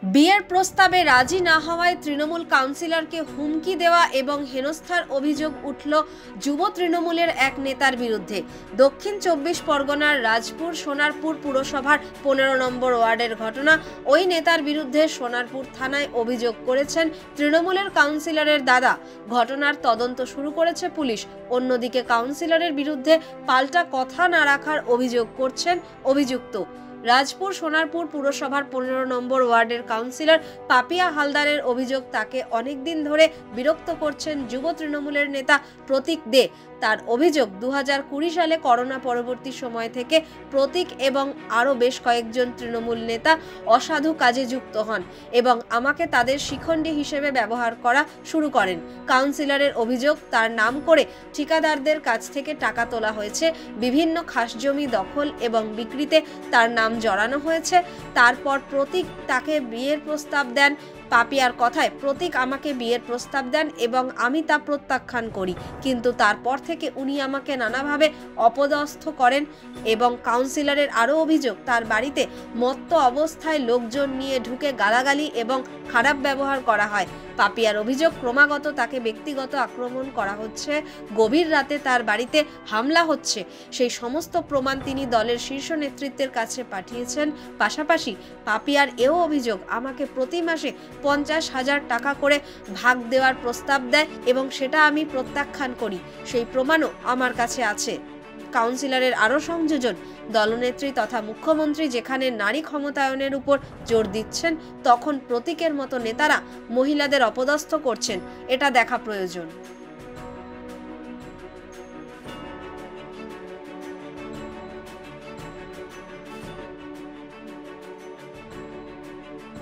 বিয়ের প্রস্তাবে রাজি না হওয়ায় তৃণমূল কাউন্সিলরকে হুমকি দেওয়া এবং হেনস্থার অভিযোগ উঠল যুব তৃণমূলের এক নেতার বিরুদ্ধে। দক্ষিণ ২৪ পরগনার রাজপুর সোনারপুর পুরসভার ১৫ নম্বর ওয়ার্ডের ঘটনা। ওই নেতার বিরুদ্ধে সোনারপুর থানায় অভিযোগ করেছেন তৃণমূলের কাউন্সিলরের দাদা। ঘটনার তদন্ত শুরু করেছে পুলিশ। অন্যদিকে কাউন্সিলরের বিরুদ্ধে পাল্টা কথা না রাখার অভিযোগ করছেন অভিযুক্ত। রাজপুর সোনারপুর পুরসভার ১৫ নম্বর ওয়ার্ডের কাউন্সিলর পাপিয়া হালদারের অভিযোগ, তাকে অনেকদিন ধরে বিরক্ত করছেন যুব তৃণমূলের নেতা প্রতীক দে। তার অভিযোগ, ২০২০ সালে করোনা পরবর্তী সময় থেকে প্রতীক এবং আরও বেশ কয়েকজন তৃণমূল নেতা অসাধু কাজে যুক্ত হন এবং আমাকে তাদের শিখণ্ডী হিসেবে ব্যবহার করা শুরু করেন। কাউন্সিলরের অভিযোগ, তার নাম করে ঠিকাদারদের কাছ থেকে টাকা তোলা হয়েছে, বিভিন্ন খাসজমি দখল এবং বিক্রিতে তার নাম জড়ানো হয়েছে। তারপর প্রতীক তাকে বিয়ের প্রস্তাব দেন। পাপিয়ার কথায়, প্রতীক আমাকে বিয়ের প্রস্তাব দেন এবং আমি তা প্রত্যাখ্যান করি, কিন্তু তারপর থেকে উনি আমাকে নানাভাবে অপদস্থ করেন। এবং কাউন্সিলরের আরও অভিযোগ, তার বাড়িতে মত্ত অবস্থায় লোকজন নিয়ে ঢুকে গালাগালি এবং খারাপ ব্যবহার করা হয়। পাপিয়ার অভিযোগ, ক্রমাগত তাকে ব্যক্তিগত আক্রমণ করা হচ্ছে, গভীর রাতে তার বাড়িতে হামলা হচ্ছে। সেই সমস্ত প্রমাণ তিনি দলের শীর্ষ নেতৃত্বের কাছে পাঠিয়েছেন। পাশাপাশি পাপিয়ার এও অভিযোগ, আমাকে প্রতি মাসে ৫০,০০০ টাকা করে ভাগ দেওয়ার প্রস্তাব দেয় এবং সেটা আমি প্রত্যাখ্যান করি। সেই প্রমাণও আমার কাছে আছে। কাউন্সিলরের আরও সংযোজন, দলনেত্রী তথা মুখ্যমন্ত্রী যেখানে নারী ক্ষমতায়নের উপর জোর দিচ্ছেন, তখন প্রতীকের মতো নেতারা মহিলাদের অপদস্থ করছেন। এটা দেখা প্রয়োজন।